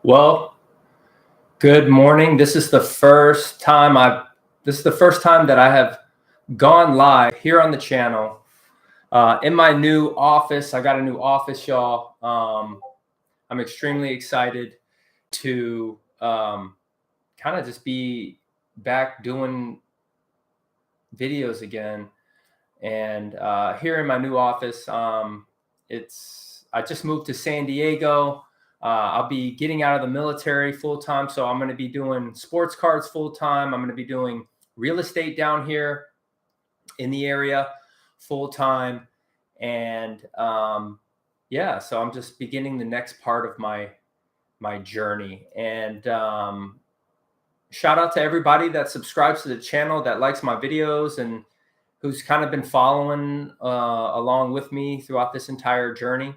Well, good morning. This is the first time that I have gone live here on the channel. In my new office. I got a new office, y'all. I'm extremely excited to kind of just be back doing videos again. And here in my new office, I just moved to San Diego. I'll be getting out of the military full time, so I'm going to be doing sports cards full time. I'm going to be doing real estate down here in the area full time, and yeah, so I'm just beginning the next part of my journey. And shout out to everybody that subscribes to the channel, that likes my videos, and who's kind of been following along with me throughout this entire journey.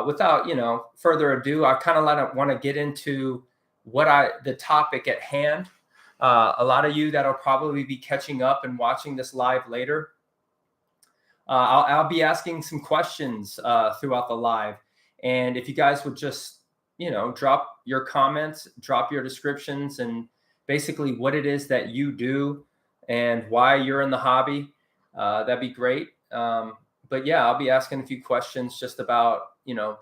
Without further ado, I kind of want to get into the topic at hand. A lot of you that'll probably be catching up and watching this live later. I'll be asking some questions throughout the live, and if you guys would just drop your comments, drop your descriptions, and basically what it is that you do and why you're in the hobby, that'd be great. But yeah, I'll be asking a few questions just about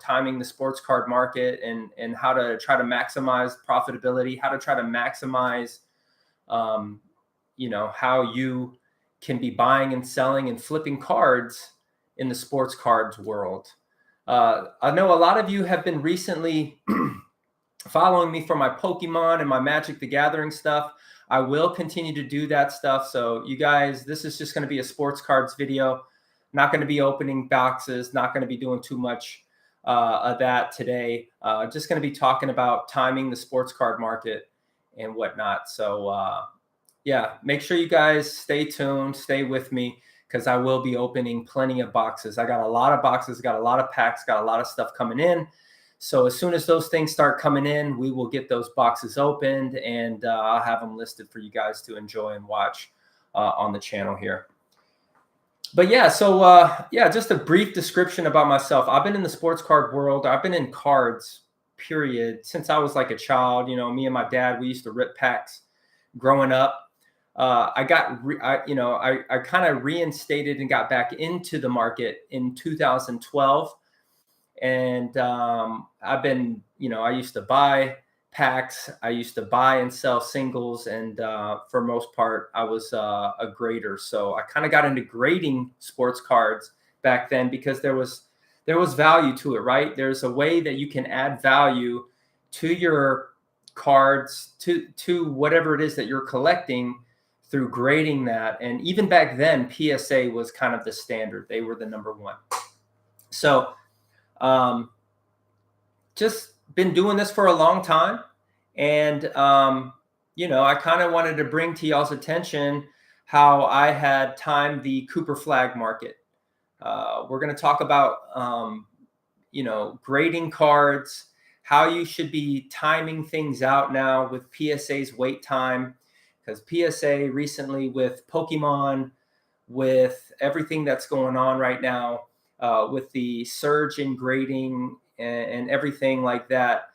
timing the sports card market and how to try to maximize profitability, how to try to maximize how you can be buying and selling and flipping cards in the sports cards world. I know a lot of you have been recently following me for my Pokemon and my Magic the Gathering stuff. I will continue to do that stuff. So you guys, this is just going to be a sports cards video. Not going to be opening boxes, not going to be doing too much of that today. Just going to be talking about timing the sports card market and whatnot. So yeah, make sure you guys stay tuned, stay with me, because I will be opening plenty of boxes. I got a lot of boxes, got a lot of packs, got a lot of stuff coming in. So as soon as those things start coming in, we will get those boxes opened, and I'll have them listed for you guys to enjoy and watch on the channel here. But yeah, so yeah, just a brief description about myself. I've been in the sports card world. I've been in cards, period, since I was like a child. Me and my dad, we used to rip packs growing up. I kind of reinstated and got back into the market in 2012. And I've been, I used to buy packs. I used to buy and sell singles, and for most part, I was a grader. So I kind of got into grading sports cards back then because there was value to it, right? There's a way that you can add value to your cards, to whatever it is that you're collecting through grading that. And even back then, PSA was kind of the standard. They were the number one. So just been doing this for a long time, and I kind of wanted to bring to y'all's attention how I had timed the Cooper Flagg market. We're going to talk about grading cards, how you should be timing things out now with PSA's wait time, because PSA recently, with Pokemon, with everything that's going on right now, with the surge in grading and everything like that,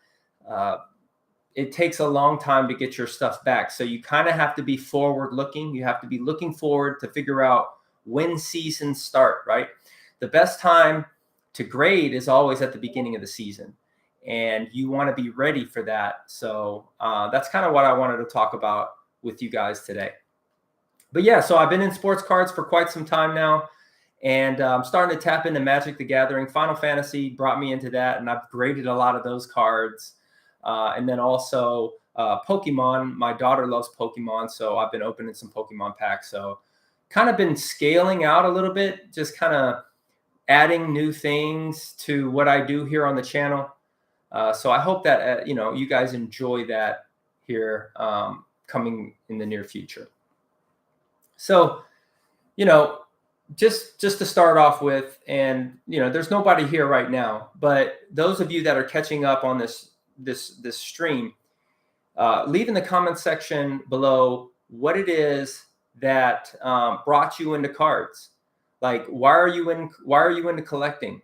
it takes a long time to get your stuff back. So you kind of have to be forward looking. You have to be looking forward to figure out when seasons start, right? The best time to grade is always at the beginning of the season, and you want to be ready for that. So that's kind of what I wanted to talk about with you guys today. But yeah, so I've been in sports cards for quite some time now, and I'm starting to tap into Magic the Gathering. Final Fantasy brought me into that, and I've graded a lot of those cards. And then also Pokemon. My daughter loves Pokemon, so I've been opening some Pokemon packs. So kind of been scaling out a little bit, just kind of adding new things to what I do here on the channel. So I hope that you guys enjoy that here coming in the near future. So just to start off with, and there's nobody here right now, but those of you that are catching up on this stream, leave in the comment section below what it is that brought you into cards. Like, why are you into collecting?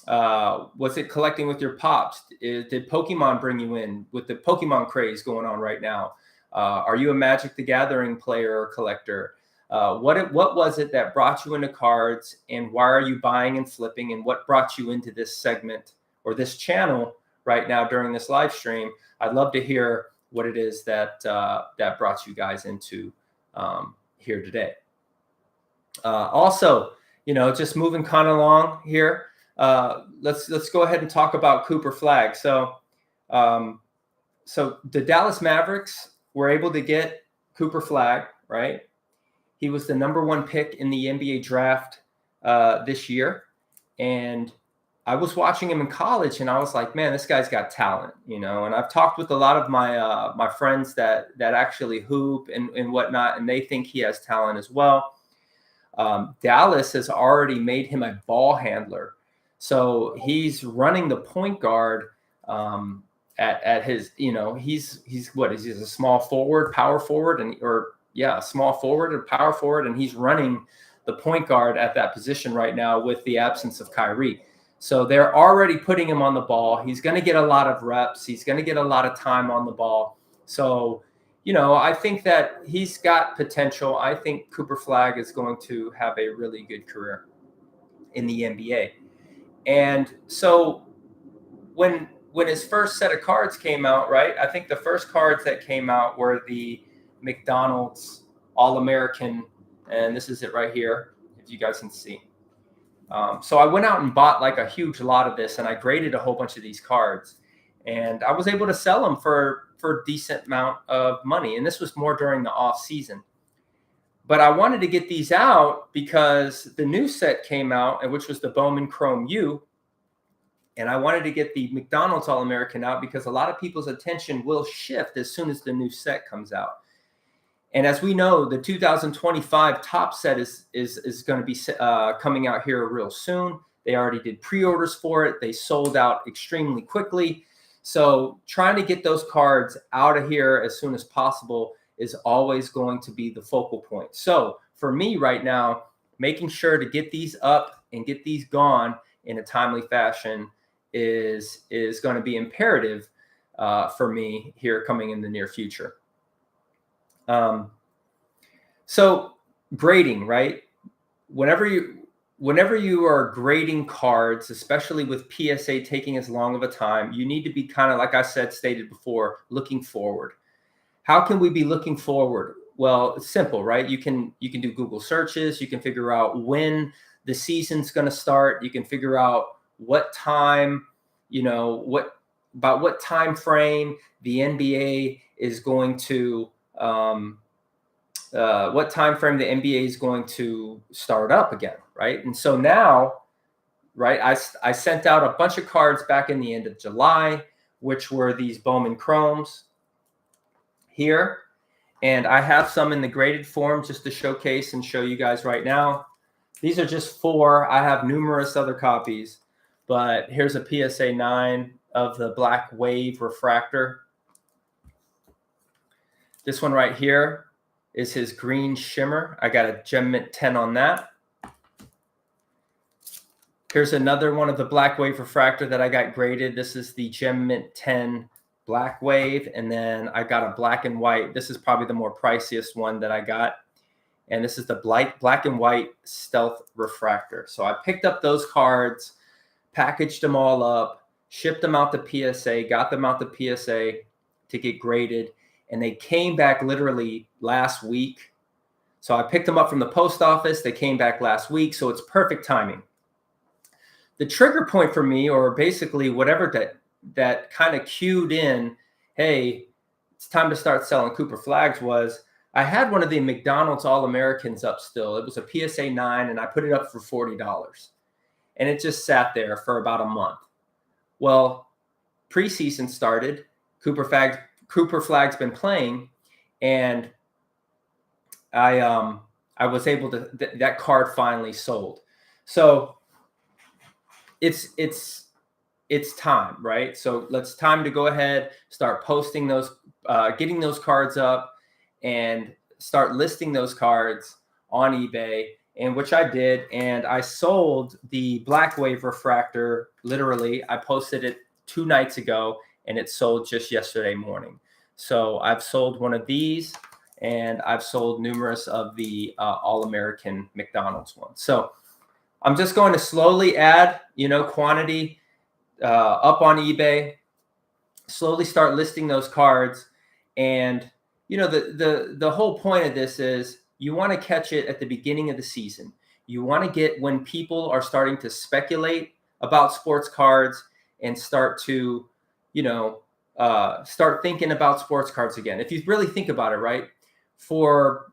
Was it collecting with your pops? Did Pokemon bring you in with the Pokemon craze going on right now? Are you a Magic the Gathering player or collector? What was it that brought you into cards, and why are you buying and flipping, and what brought you into this segment or this channel right now during this live stream? I'd love to hear what it is that that brought you guys into here today. Also, just moving kind of along here. Let's go ahead and talk about Cooper Flagg. So the Dallas Mavericks were able to get Cooper Flagg, right? He was the #1 pick in the NBA draft this year, and I was watching him in college, and I was like, man, this guy's got talent, And I've talked with a lot of my my friends that actually hoop and whatnot, and they think he has talent as well. Dallas has already made him a ball handler. So he's running the point guard at his, he's what is he, a small forward, power forward, small forward and power forward, and he's running the point guard at that position right now with the absence of Kyrie. So they're already putting him on the ball. He's going to get a lot of reps. He's going to get a lot of time on the ball. So, I think that he's got potential. I think Cooper Flagg is going to have a really good career in the NBA. And so when his first set of cards came out, right, I think the first cards that came out were the McDonald's All-American, and this is it right here, if you guys can see. So I went out and bought like a huge lot of this, and I graded a whole bunch of these cards, and I was able to sell them for a decent amount of money. And this was more during the off season. But I wanted to get these out because the new set came out, which was the Bowman Chrome U. And I wanted to get the McDonald's All-American out because a lot of people's attention will shift as soon as the new set comes out. And as we know, the 2025 top set is going to be coming out here real soon. They already did pre-orders for it. They sold out extremely quickly. So trying to get those cards out of here as soon as possible is always going to be the focal point. So for me right now, making sure to get these up and get these gone in a timely fashion is going to be imperative for me here coming in the near future. So grading, right? Whenever you are grading cards, especially with PSA taking as long of a time, you need to be kind of, like I stated before, looking forward. How can we be looking forward? Well, it's simple, right? You can do Google searches. You can figure out when the season's going to start. You can figure out what time, about what time frame the NBA is going to, what time frame the NBA is going to start up again, right? And so now, right, I sent out a bunch of cards back in the end of July, which were these Bowman Chromes here. And I have some in the graded form just to showcase and show you guys right now. These are just 4. I have numerous other copies, but here's a PSA 9 of the Black Wave Refractor. This one right here is his green shimmer. I got a Gem Mint 10 on that. Here's another one of the Black Wave Refractor that I got graded. This is the Gem Mint 10 Black Wave. And then I got a black and white. This is probably the more priciest one that I got. And this is the black and white Stealth Refractor. So I picked up those cards, packaged them all up, shipped them out to PSA, got them out to PSA to get graded. And they came back literally last week. So I picked them up from the post office. They came back last week. So it's perfect timing. The trigger point for me, or basically whatever that kind of cued in, hey, it's time to start selling Cooper Flaggs, was I had one of the McDonald's All-Americans up still. It was a PSA 9, and I put it up for $40. And it just sat there for about a month. Well, preseason started. Cooper Flagg's been playing, and I was able to that card finally sold. So it's time, right? So it's time to go ahead, start posting those, getting those cards up, and start listing those cards on eBay and which I did, and I sold the Black Wave refractor. Literally, I posted it 2 nights ago, and it sold just yesterday morning. So I've sold one of these, and I've sold numerous of the All-American McDonald's ones. So I'm just going to slowly add, quantity up on eBay, slowly start listing those cards. And, the whole point of this is you want to catch it at the beginning of the season. You want to get when people are starting to speculate about sports cards and start to, start thinking about sports cards again. If you really think about it, right, for,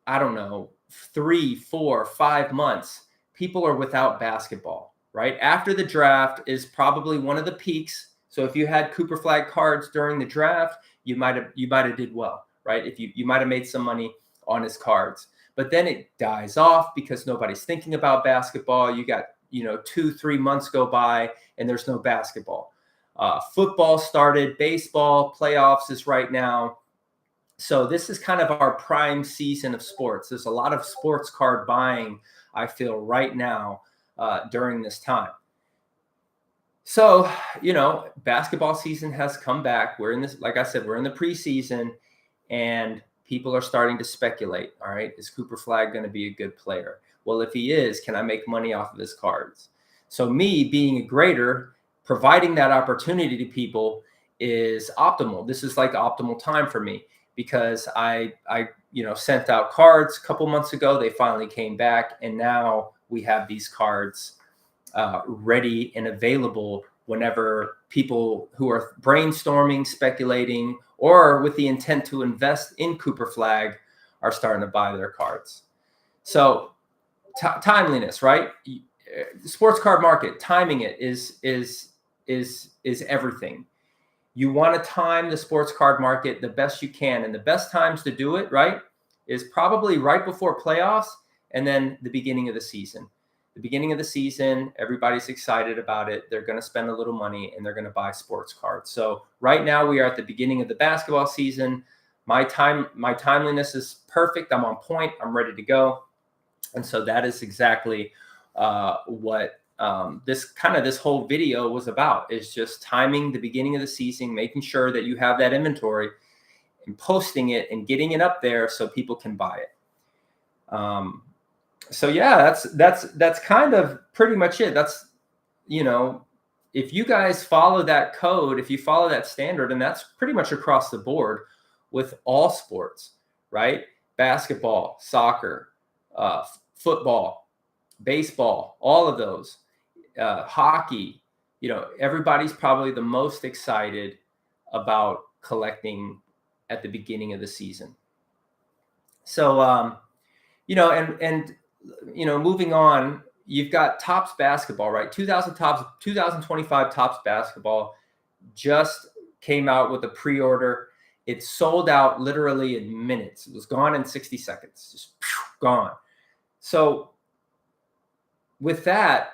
I don't know, 3, 4, 5 months, people are without basketball, right? After the draft is probably one of the peaks. So if you had Cooper Flagg cards during the draft, you might have did well, right? If you might have made some money on his cards. But then it dies off because nobody's thinking about basketball. You got, 2, 3 months go by and there's no basketball. Football started, baseball, playoffs is right now. So this is kind of our prime season of sports. There's a lot of sports card buying, I feel, right now during this time. So, basketball season has come back. We're in this, like I said, we're in the preseason, and people are starting to speculate. All right, is Cooper Flagg going to be a good player? Well, if he is, can I make money off of his cards? So me being a grader, providing that opportunity to people is optimal. This is like optimal time for me because I sent out cards a couple months ago. They finally came back, and now we have these cards ready and available whenever people who are brainstorming, speculating, or with the intent to invest in Cooper Flagg are starting to buy their cards. So timeliness, right? The sports card market, timing it is everything. You want to time the sports card market the best you can, and the best times to do it, right, is probably right before playoffs and then the beginning of the season. The beginning of the season, everybody's excited about it. They're going to spend a little money and they're going to buy sports cards. So right now we are at the beginning of the basketball season. My timeliness is perfect. I'm on point. I'm ready to go. And so that is exactly what this whole video was about, is just timing the beginning of the season, making sure that you have that inventory and posting it and getting it up there so people can buy it. So yeah, that's kind of pretty much it. That's, if you guys follow that code, if you follow that standard, and that's pretty much across the board with all sports, right? Basketball, soccer, football, baseball, all of those, hockey, everybody's probably the most excited about collecting at the beginning of the season. So, moving on, you've got Topps basketball, right? 2025 Topps basketball just came out with a pre-order. It sold out literally in minutes. It was gone in 60 seconds, just gone. So with that,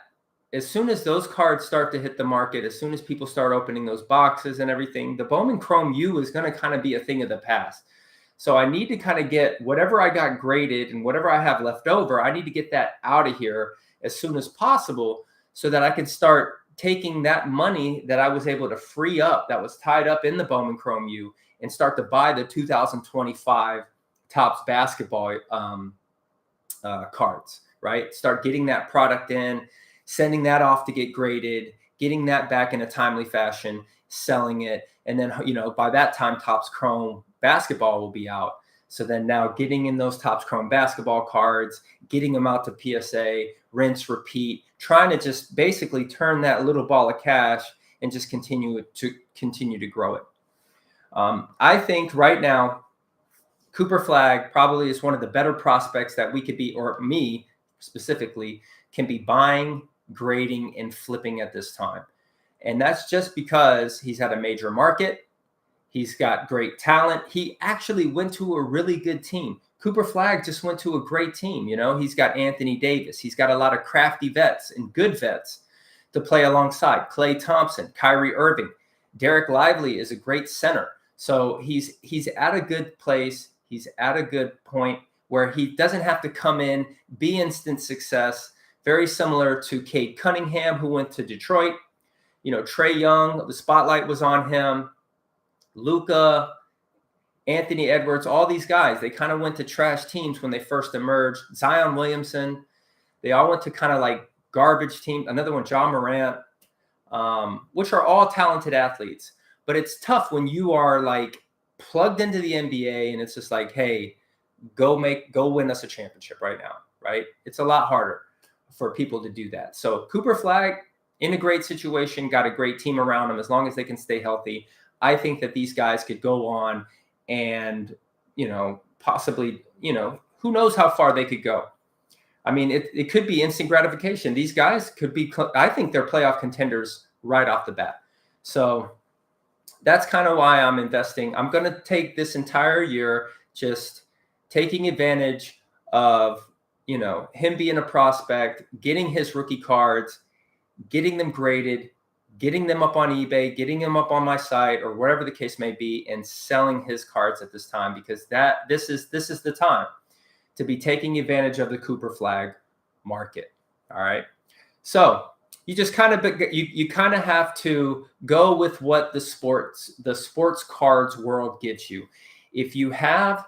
as soon as those cards start to hit the market, as soon as people start opening those boxes and everything, the Bowman Chrome U is going to kind of be a thing of the past. So I need to kind of get whatever I got graded and whatever I have left over, I need to get that out of here as soon as possible so that I can start taking that money that I was able to free up that was tied up in the Bowman Chrome U and start to buy the 2025 Topps basketball cards, right? Start getting that product in, sending that off to get graded, getting that back in a timely fashion, selling it. And then, by that time, Topps Chrome basketball will be out. So then now getting in those Topps Chrome basketball cards, getting them out to PSA, rinse, repeat, trying to just basically turn that little ball of cash and just continue to grow it. I think right now, Cooper Flagg probably is one of the better prospects that we could be, or me specifically, can be buying, grading, and flipping at this time. And that's just because he's had a major market. He's got great talent. He actually went to a really good team. Cooper Flagg just went to a great team. He's got Anthony Davis. He's got a lot of crafty vets and good vets to play alongside. Klay Thompson, Kyrie Irving, Derek Lively is a great center. So he's at a good place. He's at a good point where he doesn't have to come in, be instant success. Very similar to Cade Cunningham, who went to Detroit. Trae Young, the spotlight was on him. Luka, Anthony Edwards, all these guys, they kind of went to trash teams when they first emerged. Zion Williamson, they all went to kind of like garbage teams. Another one, John Morant, which are all talented athletes. But it's tough when you are like plugged into the NBA and it's just like, hey, go win us a championship right now, right? It's a lot harder for people to do that. So Cooper Flagg, in a great situation, got a great team around him as long as they can stay healthy. I think that these guys could go on and, possibly, who knows how far they could go. I mean, it could be instant gratification. These guys could be, I think they're playoff contenders right off the bat. So that's kind of why I'm investing. I'm going to take this entire year just taking advantage of, him being a prospect, getting his rookie cards, getting them graded, getting them up on eBay, getting them up on my site or whatever the case may be, and selling his cards at this time, because this is the time to be taking advantage of the Cooper Flagg market. All right. So you just kind of you kind of have to go with what the sports cards world gives you. If you have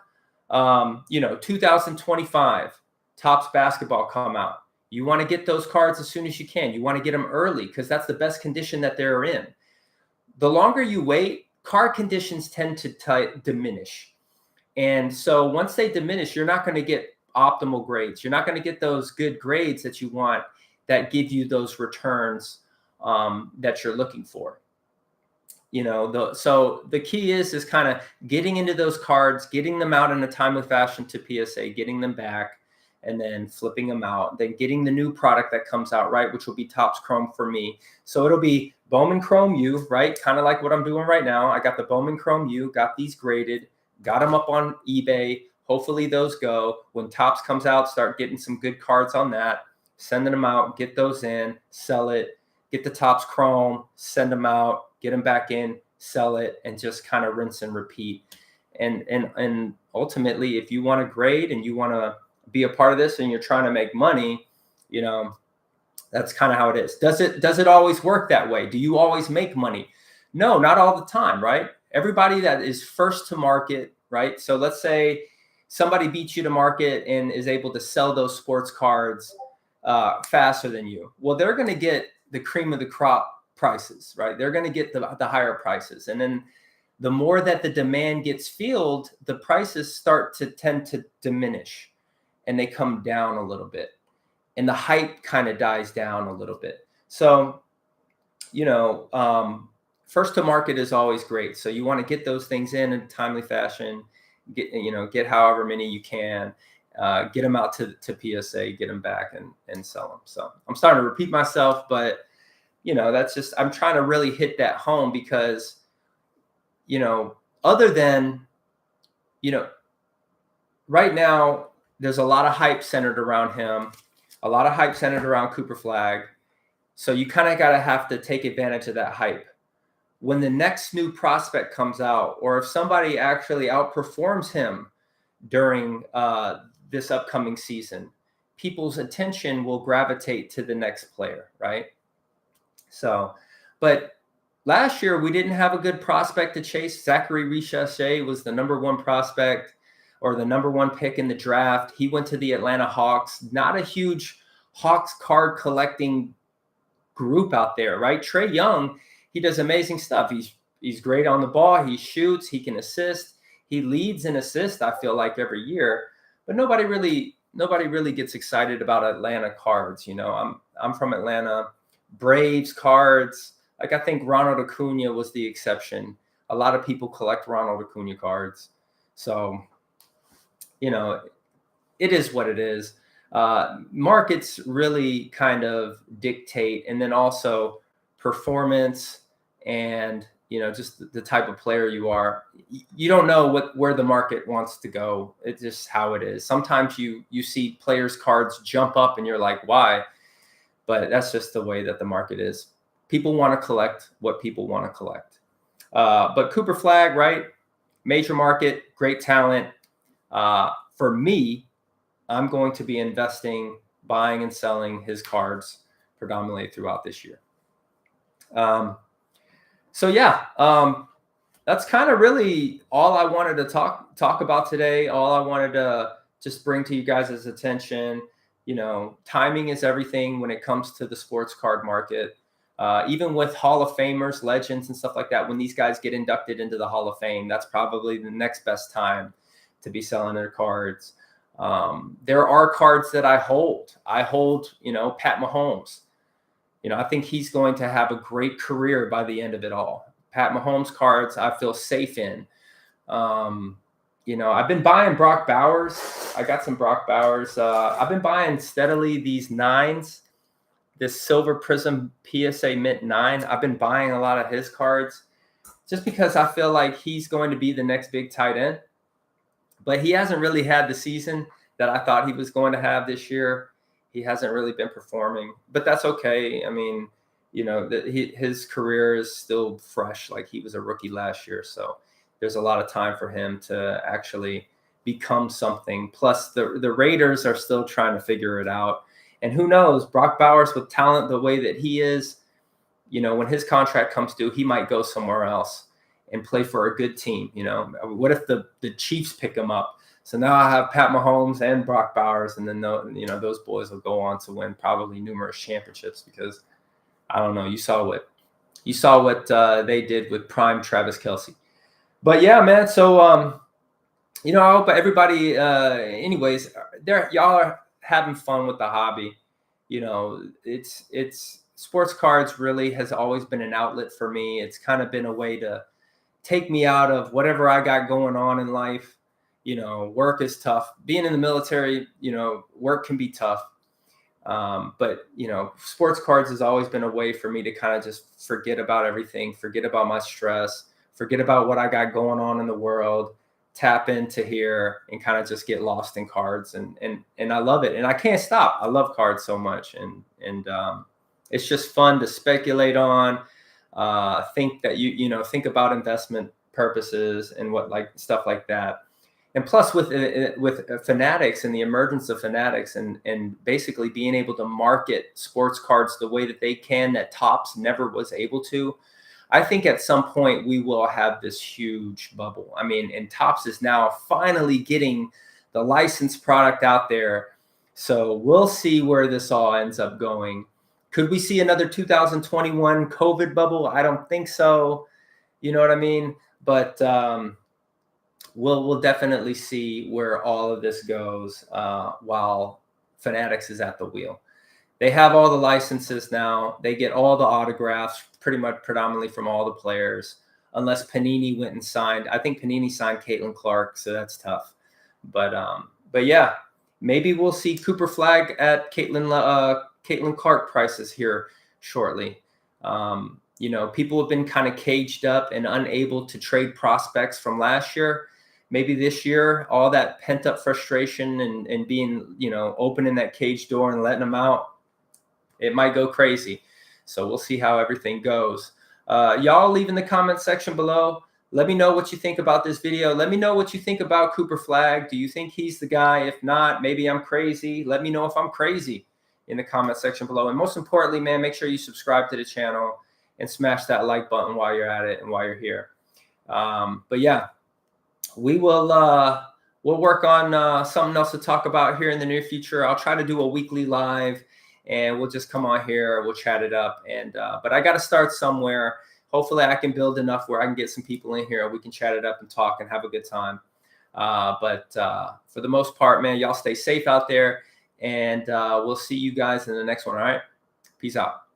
2025 Topps basketball come out, you want to get those cards as soon as you can. You want to get them early because that's the best condition that they're in. The longer you wait, card conditions tend to diminish. And so once they diminish, you're not going to get optimal grades. You're not going to get those good grades that you want that give you those returns that you're looking for. So the key is kind of getting into those cards, getting them out in a timely fashion to PSA, getting them back, and then flipping them out, then getting the new product that comes out, right, which will be Topps Chrome for me. So it'll be Bowman Chrome U, right, kind of like what I'm doing right now. I got the Bowman Chrome U, got these graded, got them up on eBay. Hopefully those go. When Topps comes out, start getting some good cards on that, sending them out, get those in, sell it, get the Topps Chrome, send them out, get them back in, sell it, and just kind of rinse and repeat. And ultimately, if you want to grade and you want to be a part of this and you're trying to make money, that's kind of how it is. Does it always work that way? Do you always make money? No, not all the time, right? Everybody that is first to market, right? So let's say somebody beats you to market and is able to sell those sports cards faster than you. Well, they're going to get the cream of the crop prices, right? They're going to get the higher prices. And then the more that the demand gets filled, the prices tend to diminish. And they come down a little bit, and the hype kind of dies down a little bit. So, first to market is always great. So you want to get those things in a timely fashion, get however many you can, get them out to PSA, get them back and sell them. So I'm starting to repeat myself, but that's just, I'm trying to really hit that home because, other than, right now, there's a lot of hype centered around him, a lot of hype centered around Cooper Flagg. So you kind of have to take advantage of that hype. When the next new prospect comes out, or if somebody actually outperforms him during this upcoming season, people's attention will gravitate to the next player, right? So, but last year we didn't have a good prospect to chase. Zachary Richardson was the number one prospect, or the number one pick in the draft. He went to the Atlanta Hawks. Not a huge Hawks card collecting group out there, right? Trae Young, he does amazing stuff. He's great on the ball. He shoots. He can assist. He leads in assists, I feel like, every year. But nobody really gets excited about Atlanta cards. I'm from Atlanta. Braves cards. Like, I think Ronald Acuna was the exception. A lot of people collect Ronald Acuna cards. So, it is what it is. Markets really kind of dictate, and then also performance and, just the type of player you are. You don't know where the market wants to go. It's just how it is. Sometimes you see players' cards jump up and you're like, why? But that's just the way that the market is. People want to collect what people want to collect. But Cooper Flagg, right? Major market, great talent. For me, I'm going to be investing, buying and selling his cards predominantly throughout this year. So yeah, that's kind of really all I wanted to talk about today. All I wanted to just bring to you guys' attention. You know, timing is everything when it comes to the sports card market. Even with Hall of Famers, legends, and stuff like that, when these guys get inducted into the Hall of Fame, that's probably the next best time to be selling their cards. There are cards that I hold. You know, Pat Mahomes. You know, I think he's going to have a great career by the end of it all. Pat Mahomes cards, I feel safe in. You know, I've been buying Brock Bowers. I got some Brock Bowers. I've been buying steadily these 9s, this Silver Prism PSA Mint 9. I've been buying a lot of his cards just because I feel like he's going to be the next big tight end. But he hasn't really had the season that I thought he was going to have this year. He hasn't really been performing, but that's okay. I mean, you know, his career is still fresh. Like, he was a rookie last year. So there's a lot of time for him to actually become something. Plus the Raiders are still trying to figure it out. And who knows, Brock Bowers, with talent the way that he is, you know, when his contract comes due, he might go somewhere else and play for a good team. You know, what if the Chiefs pick him up? So now I have Pat Mahomes and Brock Bowers, and then, you know, those boys will go on to win probably numerous championships because, I don't know, you saw what they did with prime Travis Kelce. But yeah, man. So you know, I hope everybody, anyways, y'all are having fun with the hobby. You know, it's sports cards really has always been an outlet for me. It's kind of been a way to take me out of whatever I got going on in life. You know, work is tough. Being in the military, you know, work can be tough. But, you know, sports cards has always been a way for me to kind of just forget about everything, forget about my stress, forget about what I got going on in the world, tap into here and kind of just get lost in cards. And I love it. And I can't stop. I love cards so much. And it's just fun to speculate on, think that think about investment purposes and what, like, stuff like that. And plus with Fanatics and the emergence of Fanatics and basically being able to market sports cards the way that they can, that Topps never was able to, I think at some point we will have this huge bubble. I mean, and Topps is now finally getting the licensed product out there. So we'll see where this all ends up going. Could we see another 2021 COVID bubble? I don't think so. You know what I mean? But we'll definitely see where all of this goes while Fanatics is at the wheel. They have all the licenses now. They get all the autographs pretty much predominantly from all the players, unless Panini went and signed. I think Panini signed Caitlin Clark, so that's tough. But yeah, maybe we'll see Cooper Flagg at Caitlin Clark prices here shortly. You know, people have been kind of caged up and unable to trade prospects from last year. Maybe this year, all that pent up frustration and being, you know, opening that cage door and letting them out, it might go crazy. So we'll see how everything goes. Y'all leave in the comment section below. Let me know what you think about this video. Let me know what you think about Cooper Flagg. Do you think he's the guy? If not, maybe I'm crazy. Let me know if I'm crazy in the comment section below. And most importantly, man, make sure you subscribe to the channel and smash that like button while you're at it and while you're here. But yeah, we will we'll work on something else to talk about here in the near future. I'll try to do a weekly live, and we'll just come on here, we'll chat it up. And but I got to start somewhere. Hopefully I can build enough where I can get some people in here. We can chat it up and talk and have a good time. But for the most part, man, y'all stay safe out there, and we'll see you guys in the next one. All right, peace out.